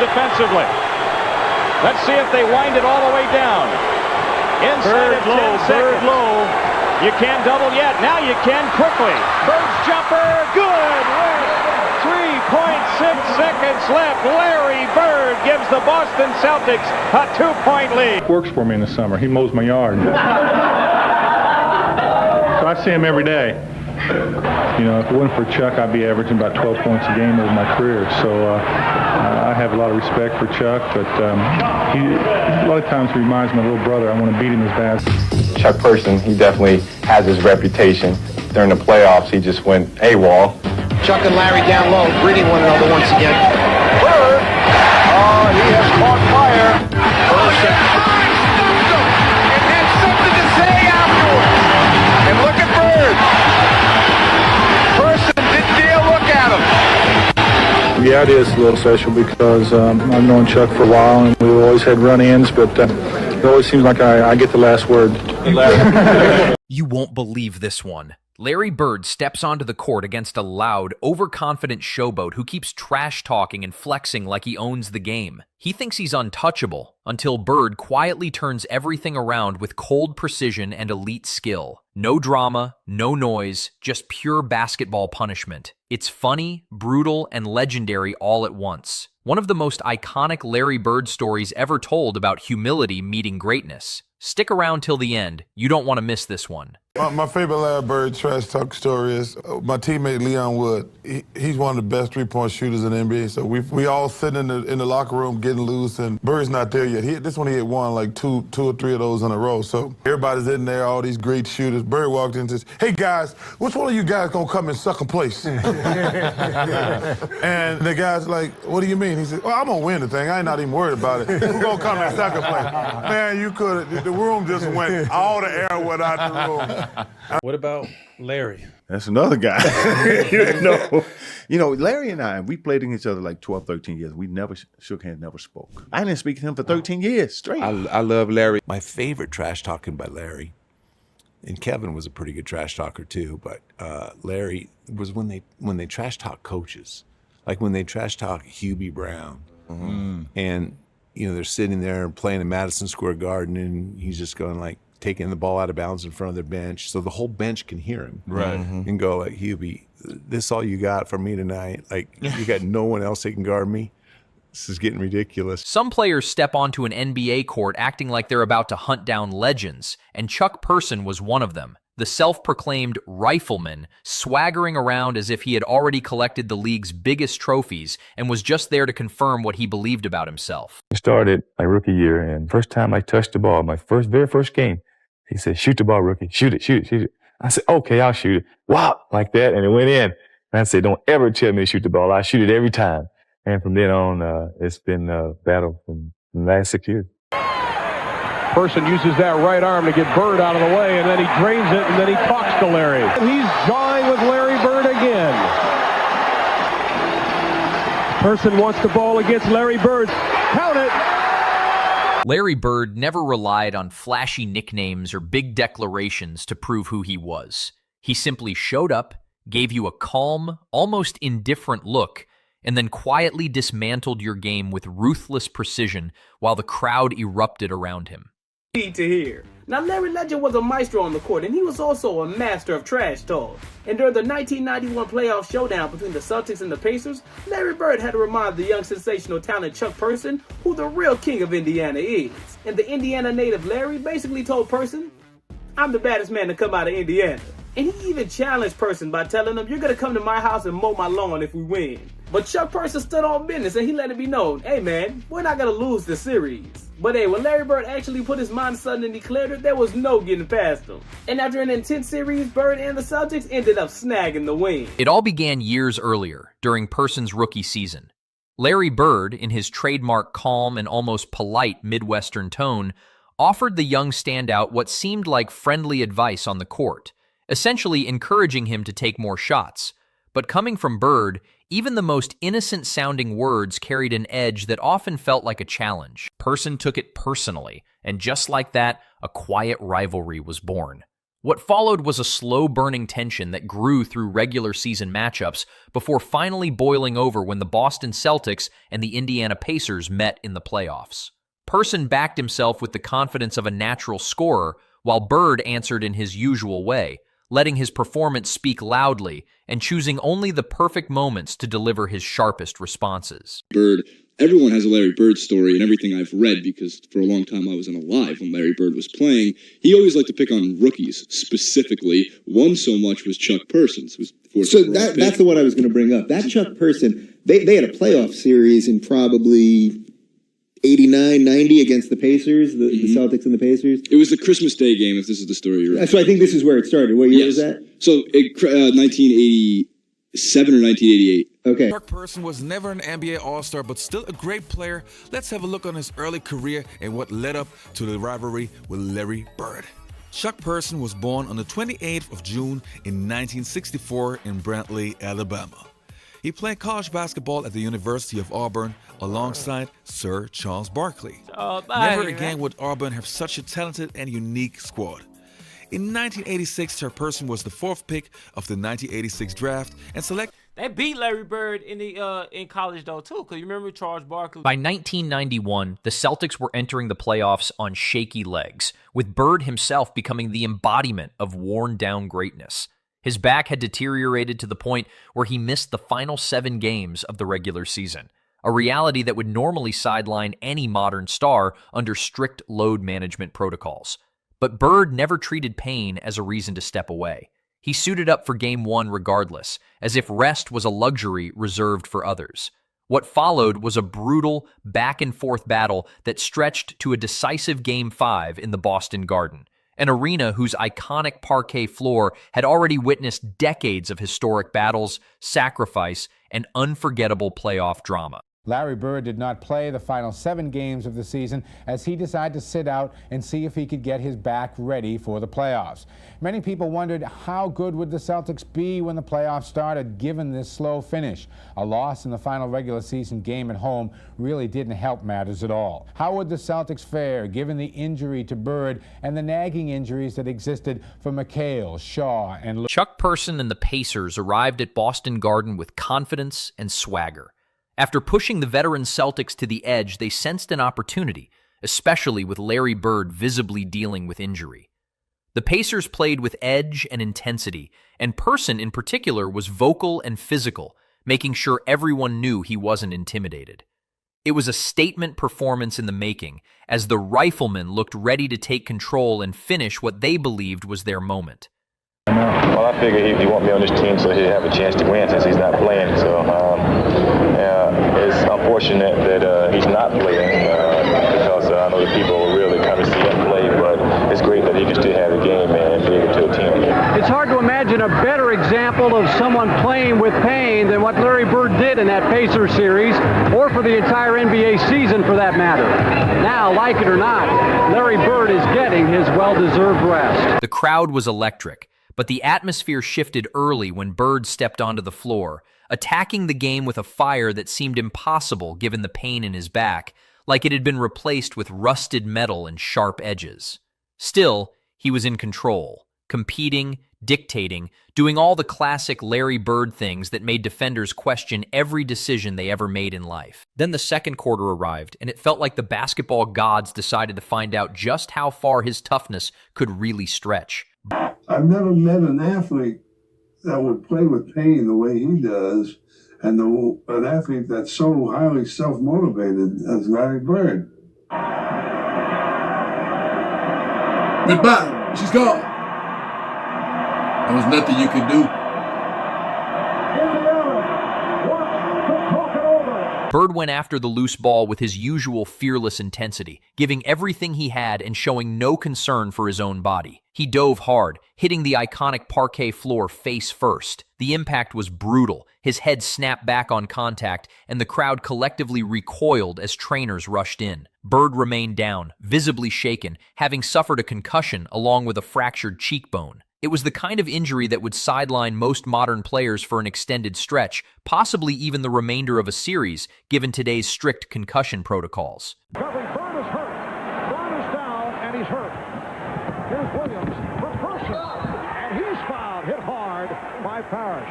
defensively. Let's see if they wind it all the way down. Inside of 10 seconds. Bird low. You can't double yet. Now you can quickly. Bird's jumper. Good. 3.6 seconds left. Larry Bird gives the Boston Celtics a 2-point lead. Works for me in the summer. He mows my yard. So I see him every day. You know, if it wasn't for Chuck, I'd be averaging about 12 points a game over my career. So I have a lot of respect for Chuck, but he a lot of times reminds me of my little brother. I want to beat him as bad. Chuck Person, he definitely has his reputation. During the playoffs, he just went AWOL. Chuck and Larry down low, greeting one another once again. Bird! Oh, he has caught fire. Person. And had something to say afterwards. And look at Bird. Person didn't dare look at him. Yeah, it is a little special because I've known Chuck for a while, and we've always had run-ins, but it always seems like I get the last word. You won't believe this one. Larry Bird steps onto the court against a loud, overconfident Showboat who keeps trash-talking and flexing like he owns the game. He thinks he's untouchable, until Bird quietly turns everything around with cold precision and elite skill. No drama, no noise, just pure basketball punishment. It's funny, brutal, and legendary all at once. One of the most iconic Larry Bird stories ever told about humility meeting greatness. Stick around till the end. You don't want to miss this one. My favorite Larry Bird trash talk story is my teammate Leon Wood. He's one of the best three-point shooters in the NBA. So we all sitting in the locker room getting loose, and Bird's not there yet. This one he had won like two or three of those in a row. So everybody's in there, all these great shooters. Bird walked in and says, "Hey guys, which one of you guys gonna come in second place?" And the guy's like, "What do you mean?" He said, "Well, I'm gonna win the thing. I ain't not even worried about it. Who gonna come in second place?" Man, you could. The room just went. All the air went out the room. What about Larry? That's another guy. You know, Larry and I, we played against each other like 12, 13 years. We never shook hands, never spoke. I didn't speak to him for 13 years straight. I love Larry. My favorite trash talking by Larry, and Kevin was a pretty good trash talker too, but Larry was when they trash talk coaches, like when they trash talk Hubie Brown. Mm-hmm. And, you know, they're sitting there playing in Madison Square Garden, and he's just going like, taking the ball out of bounds in front of their bench, so the whole bench can hear him, right? And go like, "Hubie, this all you got for me tonight? Like, you got no one else that can guard me? This is getting ridiculous." Some players step onto an NBA court acting like they're about to hunt down legends, and Chuck Person was one of them. The self-proclaimed rifleman, swaggering around as if he had already collected the league's biggest trophies and was just there to confirm what he believed about himself. I started my rookie year, and first time I touched the ball, my very first game, he said, "Shoot the ball, rookie. Shoot it, shoot it, shoot it." I said, "Okay, I'll shoot it." Wow, like that, and it went in. And I said, "Don't ever tell me to shoot the ball. I shoot it every time." And from then on, it's been a battle from the last 6 years. Person uses that right arm to get Bird out of the way, and then he drains it, and then he talks to Larry. He's jawing with Larry Bird again. Person wants the ball against Larry Bird. Count it! Larry Bird never relied on flashy nicknames or big declarations to prove who he was. He simply showed up, gave you a calm, almost indifferent look, and then quietly dismantled your game with ruthless precision while the crowd erupted around him. To hear. Now, Larry Legend was a maestro on the court, and he was also a master of trash talk. And during the 1991 playoff showdown between the Celtics and the Pacers, Larry Bird had to remind the young sensational talent Chuck Person who the real king of Indiana is. And the Indiana native Larry basically told Person, "I'm the baddest man to come out of Indiana." And he even challenged Person by telling him, "You're going to come to my house and mow my lawn if we win." But Chuck Person stood on business, and he let it be known, "Hey man, we're not going to lose this series." But hey, when Larry Bird actually put his mind aside and declared it, there was no getting past him. And after an intense series, Bird and the Celtics ended up snagging the win. It all began years earlier, during Person's rookie season. Larry Bird, in his trademark calm and almost polite Midwestern tone, offered the young standout what seemed like friendly advice on the court, essentially encouraging him to take more shots. But coming from Bird, even the most innocent-sounding words carried an edge that often felt like a challenge. Person took it personally, and just like that, a quiet rivalry was born. What followed was a slow-burning tension that grew through regular season matchups before finally boiling over when the Boston Celtics and the Indiana Pacers met in the playoffs. Person backed himself with the confidence of a natural scorer, while Bird answered in his usual way, letting his performance speak loudly and choosing only the perfect moments to deliver his sharpest responses. Bird, everyone has a Larry Bird story, and everything I've read, because for a long time I wasn't alive when Larry Bird was playing, he always liked to pick on rookies, specifically. One so much was Chuck Persons. That's the one I was going to bring up. That Chuck Person, they had a playoff series in probably 89, 90 against the Pacers, the Celtics and the Pacers. It was the Christmas Day game, if this is the story you're So I think this is where it started. What year was that? So, 1987 or 1988. Okay. Chuck Person was never an NBA All-Star, but still a great player. Let's have a look on his early career and what led up to the rivalry with Larry Bird. Chuck Person was born on the 28th of June in 1964 in Brantley, Alabama. He played college basketball at the University of Auburn alongside Sir Charles Barkley. Never again would Auburn have such a talented and unique squad. In 1986, Chuck Person was the 4th pick of the 1986 draft and selected. They beat Larry Bird in college though too, because you remember Charles Barkley. By 1991, the Celtics were entering the playoffs on shaky legs, with Bird himself becoming the embodiment of worn-down greatness. His back had deteriorated to the point where he missed the final 7 games of the regular season, a reality that would normally sideline any modern star under strict load management protocols. But Bird never treated pain as a reason to step away. He suited up for Game 1 regardless, as if rest was a luxury reserved for others. What followed was a brutal, back-and-forth battle that stretched to a decisive Game 5 in the Boston Garden, an arena whose iconic parquet floor had already witnessed decades of historic battles, sacrifice, and unforgettable playoff drama. Larry Bird did not play the final 7 games of the season as he decided to sit out and see if he could get his back ready for the playoffs. Many people wondered how good would the Celtics be when the playoffs started given this slow finish. A loss in the final regular season game at home really didn't help matters at all. How would the Celtics fare given the injury to Bird and the nagging injuries that existed for McHale, Shaw, and Chuck Person and the Pacers arrived at Boston Garden with confidence and swagger. After pushing the veteran Celtics to the edge, they sensed an opportunity, especially with Larry Bird visibly dealing with injury. The Pacers played with edge and intensity, and Person in particular was vocal and physical, making sure everyone knew he wasn't intimidated. It was a statement performance in the making, as the Riflemen looked ready to take control and finish what they believed was their moment. Well, I figured he won't be on this team so he'll have a chance to win since he's not playing. So it's unfortunate that he's not playing because I know the people will really come to see him play, but it's great that he can still have a game and be able to attend. It's hard to imagine a better example of someone playing with pain than what Larry Bird did in that Pacers series, or for the entire NBA season for that matter. Now, like it or not, Larry Bird is getting his well-deserved rest. The crowd was electric, but the atmosphere shifted early when Bird stepped onto the floor, attacking the game with a fire that seemed impossible given the pain in his back, like it had been replaced with rusted metal and sharp edges. Still, he was in control, competing, dictating, doing all the classic Larry Bird things that made defenders question every decision they ever made in life. Then the second quarter arrived, and it felt like the basketball gods decided to find out just how far his toughness could really stretch. I've never met an athlete that would play with pain the way he does, and an athlete that's so highly self-motivated as Larry Bird. Goodbye. She's gone. There was nothing you could do. Bird went after the loose ball with his usual fearless intensity, giving everything he had and showing no concern for his own body. He dove hard, hitting the iconic parquet floor face first. The impact was brutal. His head snapped back on contact, and the crowd collectively recoiled as trainers rushed in. Bird remained down, visibly shaken, having suffered a concussion along with a fractured cheekbone. It was the kind of injury that would sideline most modern players for an extended stretch, possibly even the remainder of a series, given today's strict concussion protocols. Bird is hurt. Brown is down, and he's hurt. Here's Williams for Person. Parrish.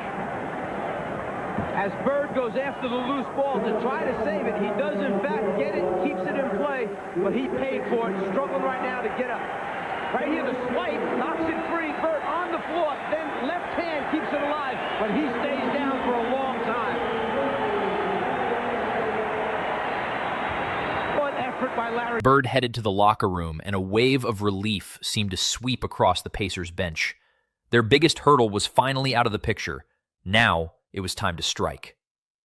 As Bird goes after the loose ball to try to save it, he does in fact get it, keeps it in play, but he paid for it, struggling right now to get up. Right here, the swipe knocks it free. Bird on the floor, then left hand keeps it alive, but he stays down for a long time. What effort by Larry. Bird headed to the locker room, and a wave of relief seemed to sweep across the Pacers bench. Their biggest hurdle was finally out of the picture. Now, it was time to strike.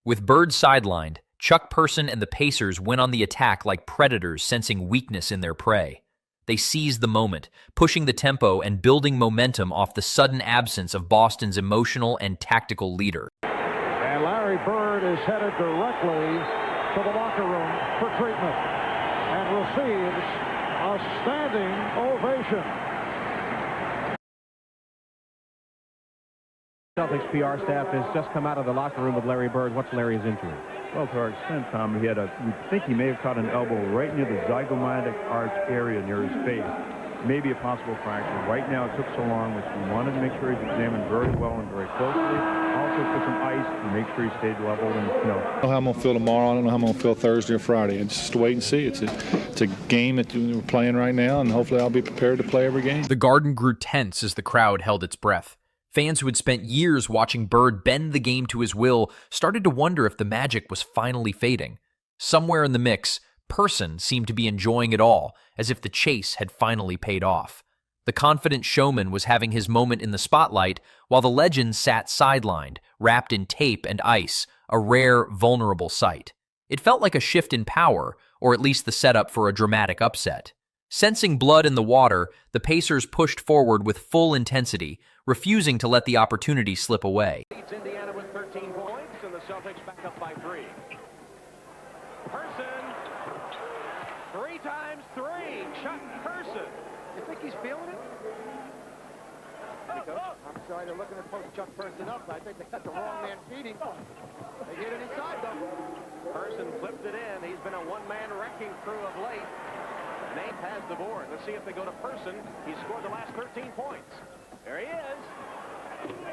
With Bird sidelined, Chuck Person and the Pacers went on the attack like predators sensing weakness in their prey. They seized the moment, pushing the tempo and building momentum off the sudden absence of Boston's emotional and tactical leader. And Larry Bird is headed directly to the locker room for treatment and receives a standing ovation. Celtics PR staff has just come out of the locker room with Larry Bird. What's Larry's injury? Well, to our extent, Tom, we think he may have caught an elbow right near the zygomatic arch area near his face. Maybe a possible fracture. Right now, it took so long, which we wanted to make sure he's examined very well and very closely. Also put some ice to make sure he stayed level. And, I don't know how I'm going to feel tomorrow. I don't know how I'm going to feel Thursday or Friday. It's just wait and see. It's a game that we're playing right now, and hopefully I'll be prepared to play every game. The Garden grew tense as the crowd held its breath. Fans who had spent years watching Bird bend the game to his will started to wonder if the magic was finally fading. Somewhere in the mix, Person seemed to be enjoying it all, as if the chase had finally paid off. The confident showman was having his moment in the spotlight, while the legend sat sidelined, wrapped in tape and ice, a rare, vulnerable sight. It felt like a shift in power, or at least the setup for a dramatic upset. Sensing blood in the water, the Pacers pushed forward with full intensity, refusing to let the opportunity slip away. Leads Indiana with 13 points, and the Celtics back up by 3. Person, 3 times 3. Chuck Person. You think he's feeling it? I'm sorry, they're looking to post Chuck Person up. I think they got the wrong man feeding. They get it inside, though. Person flipped it in. He's been a one-man wrecking crew of late. Nate has the board. Let's see if they go to Person. He scored the last 13 points. There he is.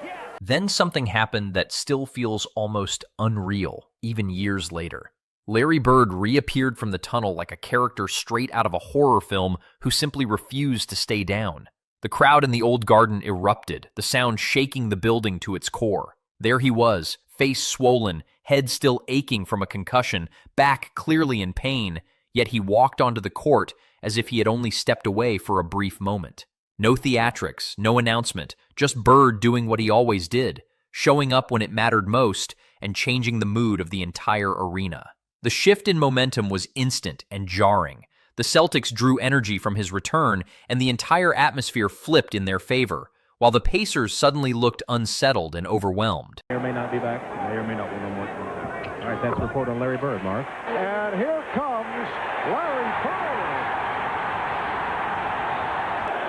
Yes! Then something happened that still feels almost unreal, even years later. Larry Bird reappeared from the tunnel like a character straight out of a horror film who simply refused to stay down. The crowd in the old Garden erupted, the sound shaking the building to its core. There he was, face swollen, head still aching from a concussion, back clearly in pain, yet he walked onto the court as if he had only stepped away for a brief moment. No theatrics, no announcement, just Bird doing what he always did, showing up when it mattered most and changing the mood of the entire arena. The shift in momentum was instant and jarring. The Celtics drew energy from his return, and the entire atmosphere flipped in their favor, while the Pacers suddenly looked unsettled and overwhelmed. May or may not be back. May or may not. We'll know more. All right, that's a report on Larry Bird, Mark. And here comes Larry Bird.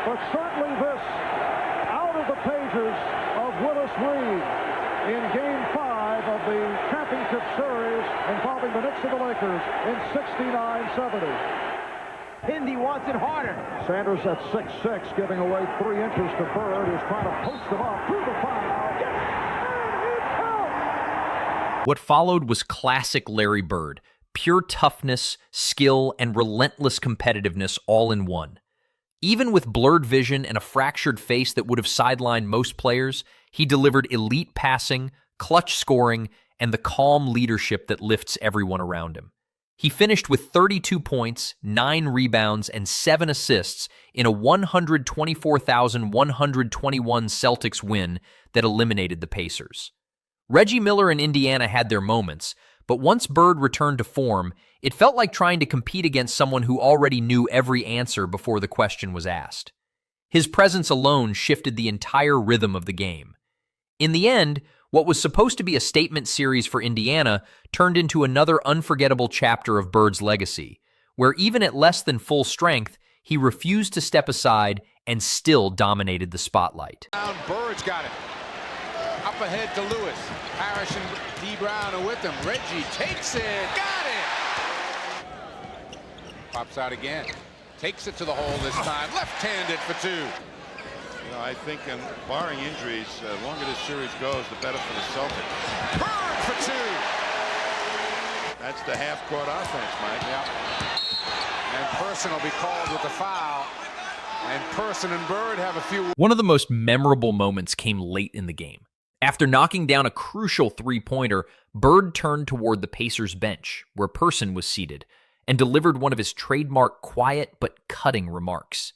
But certainly this out of the pages of Willis Reed in Game 5 of the championship series involving the Knicks and the Lakers in 69-70. Pindy wants it harder. Sanders at 6'6", giving away 3 inches to Bird, who's trying to post him up through the foul. Yes! And it counts! What followed was classic Larry Bird, pure toughness, skill, and relentless competitiveness all in one. Even with blurred vision and a fractured face that would have sidelined most players, he delivered elite passing, clutch scoring, and the calm leadership that lifts everyone around him. He finished with 32 points, 9 rebounds, and 7 assists in a 124,121 Celtics win that eliminated the Pacers. Reggie Miller and Indiana had their moments, but once Bird returned to form, it felt like trying to compete against someone who already knew every answer before the question was asked. His presence alone shifted the entire rhythm of the game. In the end, what was supposed to be a statement series for Indiana turned into another unforgettable chapter of Bird's legacy, where even at less than full strength, he refused to step aside and still dominated the spotlight. Bird's got it. Up ahead to Lewis. Parrish and D. Brown are with him. Reggie takes it. Got it! Pops out again. Takes it to the hole this time. Left-handed for 2. I think, barring injuries, the longer this series goes, the better for the Celtics. Bird for two. That's the half-court offense, Mike. Yeah. And Person will be called with the foul. And Person and Bird have a few. One of the most memorable moments came late in the game. After knocking down a crucial three-pointer, Bird turned toward the Pacers bench, where Person was seated, and delivered one of his trademark quiet but cutting remarks.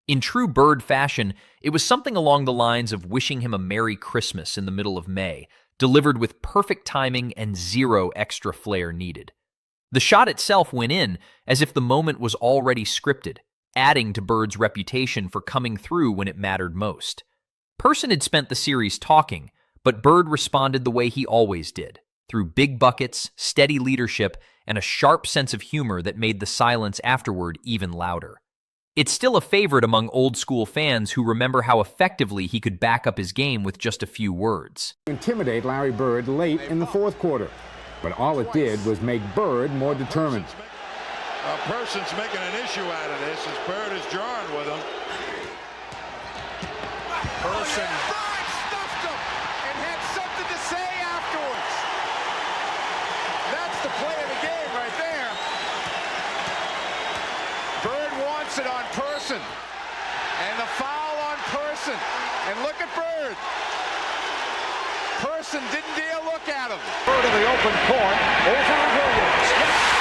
In true Bird fashion, it was something along the lines of wishing him a Merry Christmas in the middle of May, delivered with perfect timing and zero extra flair needed. The shot itself went in as if the moment was already scripted, adding to Bird's reputation for coming through when it mattered most. Person had spent the series talking, but Bird responded the way he always did, through big buckets, steady leadership, and a sharp sense of humor that made the silence afterward even louder. It's still a favorite among old-school fans who remember how effectively he could back up his game with just a few words. Intimidate Larry Bird late in the fourth quarter, but all it did was make Bird more determined. Person's making an issue out of this as Bird is jarring with him. Person. Bird stuffed him and had something to say afterwards. That's the play of the game right there. Bird wants it on Person. And the foul on Person. And look at Bird. Person didn't dare look at him. Bird in the open court. Over Williams. Yes.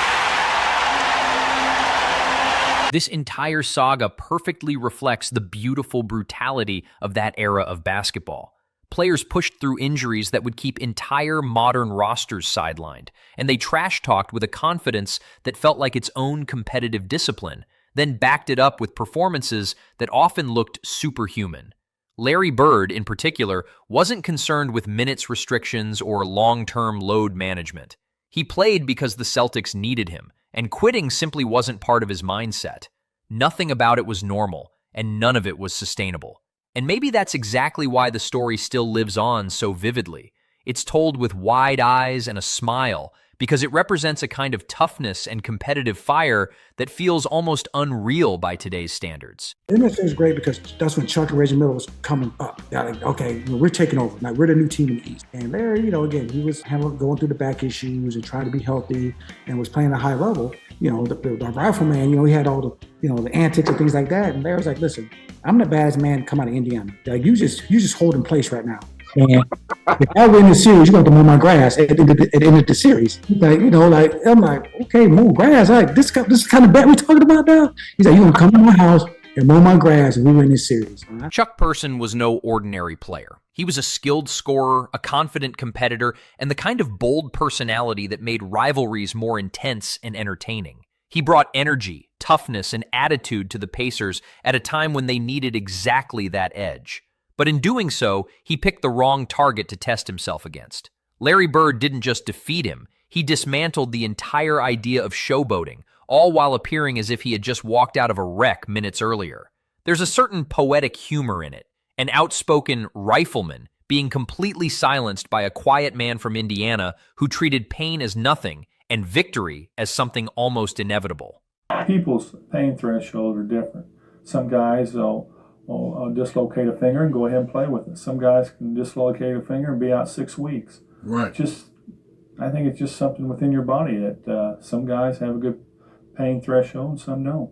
This entire saga perfectly reflects the beautiful brutality of that era of basketball. Players pushed through injuries that would keep entire modern rosters sidelined, and they trash-talked with a confidence that felt like its own competitive discipline, then backed it up with performances that often looked superhuman. Larry Bird, in particular, wasn't concerned with minutes restrictions or long-term load management. He played because the Celtics needed him, and quitting simply wasn't part of his mindset. Nothing about it was normal, and none of it was sustainable. And maybe that's exactly why the story still lives on so vividly. It's told with wide eyes and a smile, because it represents a kind of toughness and competitive fire that feels almost unreal by today's standards. The NFL is great because that's when Chuck and Reggie Miller was coming up. They're like, okay, we're taking over. Now we're the new team in the East. And Larry, again, he was going through the back issues and trying to be healthy and was playing at a high level. The rifleman, he had all the antics and things like that. And Larry's like, listen, I'm the baddest man to come out of Indiana. Like, you just hold in place right now. And if I win the series, you're going to mow my grass at the end of the series. I'm like, okay, mow grass. This kind of bet we're talking about now. He's like, you're going to come to my house and mow my grass and we win this series. Right? Chuck Person was no ordinary player. He was a skilled scorer, a confident competitor, and the kind of bold personality that made rivalries more intense and entertaining. He brought energy, toughness, and attitude to the Pacers at a time when they needed exactly that edge. But in doing so, he picked the wrong target to test himself against. Larry Bird didn't just defeat him, he dismantled the entire idea of showboating, all while appearing as if he had just walked out of a wreck minutes earlier. There's a certain poetic humor in it, an outspoken rifleman being completely silenced by a quiet man from Indiana who treated pain as nothing and victory as something almost inevitable. People's pain thresholds are different. Some guys will dislocate a finger and go ahead and play with it. Some guys can dislocate a finger and be out 6 weeks. Right. I think it's just something within your body that some guys have a good pain threshold and some don't.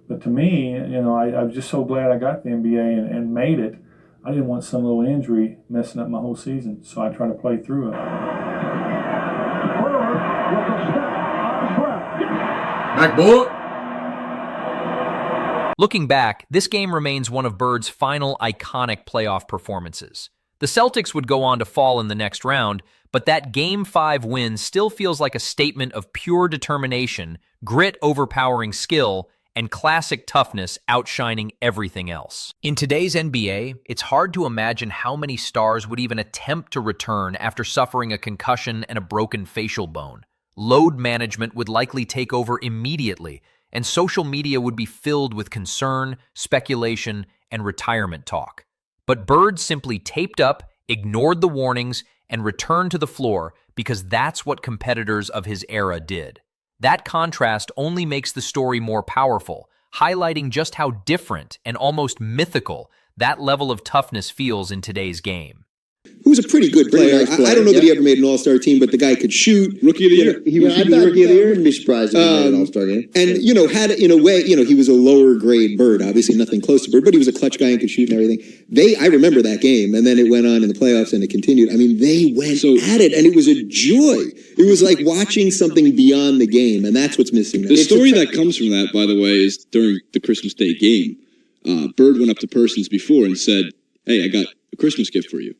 But to me, I'm just so glad I got the NBA and made it. I didn't want some little injury messing up my whole season, so I try to play through it. Backboard. Looking back, this game remains one of Bird's final iconic playoff performances. The Celtics would go on to fall in the next round, but that Game 5 win still feels like a statement of pure determination, grit overpowering skill, and classic toughness outshining everything else. In today's NBA, it's hard to imagine how many stars would even attempt to return after suffering a concussion and a broken facial bone. Load management would likely take over immediately, and social media would be filled with concern, speculation, and retirement talk. But Bird simply taped up, ignored the warnings, and returned to the floor because that's what competitors of his era did. That contrast only makes the story more powerful, highlighting just how different and almost mythical that level of toughness feels in today's game. Who was a pretty good player. Nice player. I don't know that he ever made an All-Star team, but the guy could shoot. Rookie of the year. He was I the thought Rookie of the Year. I wouldn't be surprised if he made an All-Star game. And, had, in a way, he was a lower grade Bird. Obviously nothing close to Bird, but he was a clutch guy and could shoot and everything. I remember that game, and then it went on in the playoffs and it continued. I mean, they went at it, and it was a joy. It was like watching something beyond the game, and that's what's missing. The story that comes from that, by the way, is during the Christmas Day game. Bird went up to Persons before and said, "Hey, I got a Christmas gift for you."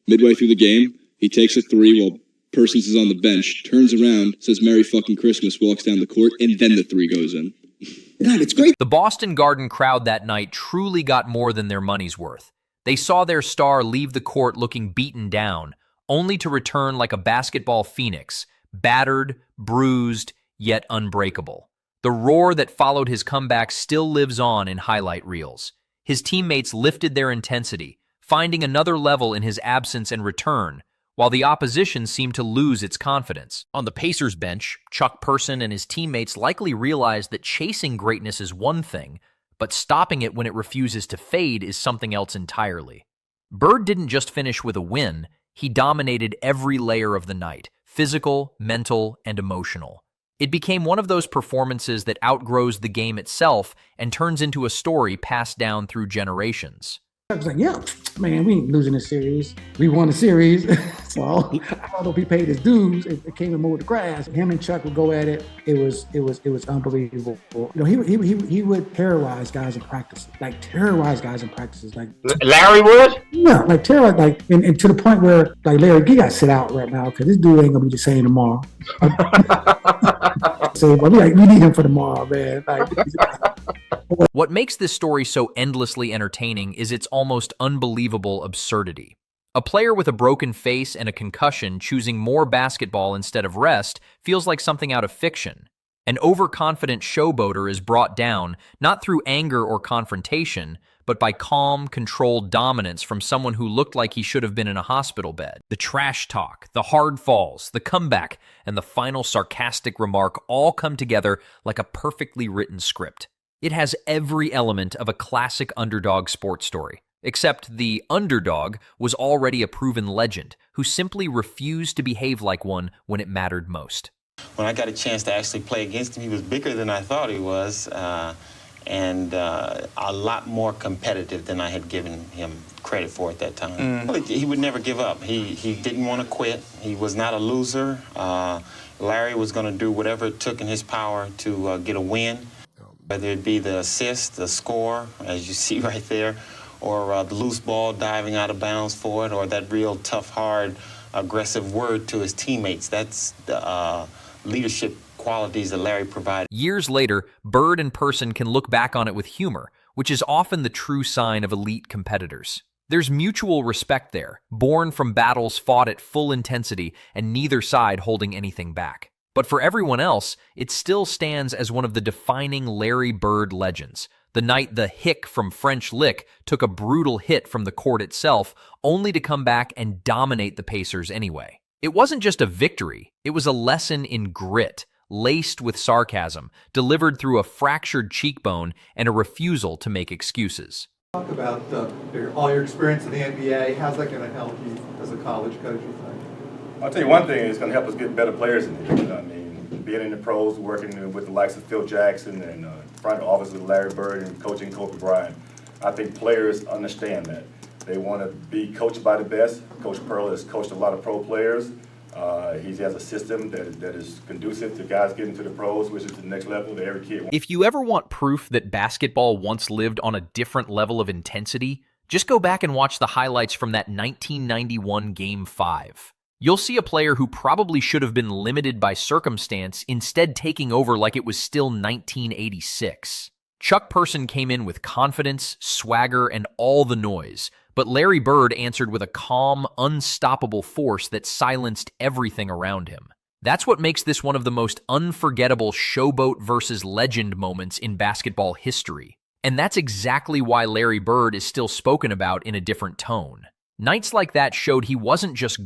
Midway through the game, he takes a three while Persons is on the bench, turns around, says "Merry fucking Christmas," walks down the court, and then the three goes in. God, it's great. The Boston Garden crowd that night truly got more than their money's worth. They saw their star leave the court looking beaten down, only to return like a basketball phoenix, battered, bruised, yet unbreakable. The roar that followed his comeback still lives on in highlight reels. His teammates lifted their intensity, finding another level in his absence and return, while the opposition seemed to lose its confidence. On the Pacers bench, Chuck Person and his teammates likely realized that chasing greatness is one thing, but stopping it when it refuses to fade is something else entirely. Bird didn't just finish with a win, he dominated every layer of the night, physical, mental, and emotional. It became one of those performances that outgrows the game itself and turns into a story passed down through generations. I was like, yeah, man, we ain't losing this series. We won the series. So I don't know if he paid his dues. It came and mowed the grass. Him and Chuck would go at it. It was unbelievable. He would terrorize guys in practice. Like Larry would? Yeah, like terrorize, and to the point where Larry, you gotta sit out right now because this dude ain't gonna be the same tomorrow. But we need him for tomorrow, man. What makes this story so endlessly entertaining is its almost unbelievable absurdity. A player with a broken face and a concussion choosing more basketball instead of rest feels like something out of fiction. An overconfident showboater is brought down, not through anger or confrontation, but by calm, controlled dominance from someone who looked like he should have been in a hospital bed. The trash talk, the hard falls, the comeback, and the final sarcastic remark all come together like a perfectly written script. It has every element of a classic underdog sports story, except the underdog was already a proven legend who simply refused to behave like one when it mattered most. When I got a chance to actually play against him, he was bigger than I thought he was, and a lot more competitive than I had given him credit for at that time. He would never give up. He didn't want to quit. He was not a loser. Larry was going to do whatever it took in his power to get a win, whether it be the assist, the score, as you see right there, or the loose ball diving out of bounds for it, or that real tough, hard, aggressive word to his teammates. That's the leadership qualities that Larry provided. Years later, Bird and Person can look back on it with humor, which is often the true sign of elite competitors. There's mutual respect there, born from battles fought at full intensity and neither side holding anything back. But for everyone else, it still stands as one of the defining Larry Bird legends. The night the hick from French Lick took a brutal hit from the court itself, only to come back and dominate the Pacers anyway. It wasn't just a victory, it was a lesson in grit, laced with sarcasm, delivered through a fractured cheekbone and a refusal to make excuses. Talk about all your experience in the NBA. How's that going to help you as a college coach, you think? I'll tell you one thing, it's going to help us get better players in here. I mean, being in the pros, working with the likes of Phil Jackson and front office with Larry Bird and coaching Kobe Bryant, I think players understand that. They want to be coached by the best. Coach Pearl has coached a lot of pro players. He has a system that is conducive to guys getting to the pros, which is the next level that every kid wants. If you ever want proof that basketball once lived on a different level of intensity, just go back and watch the highlights from that 1991 Game 5. You'll see a player who probably should have been limited by circumstance instead taking over like it was still 1986. Chuck Person came in with confidence, swagger, and all the noise, but Larry Bird answered with a calm, unstoppable force that silenced everything around him. That's what makes this one of the most unforgettable Showboat versus legend moments in basketball history. And that's exactly why Larry Bird is still spoken about in a different tone. Nights like that showed he wasn't just great.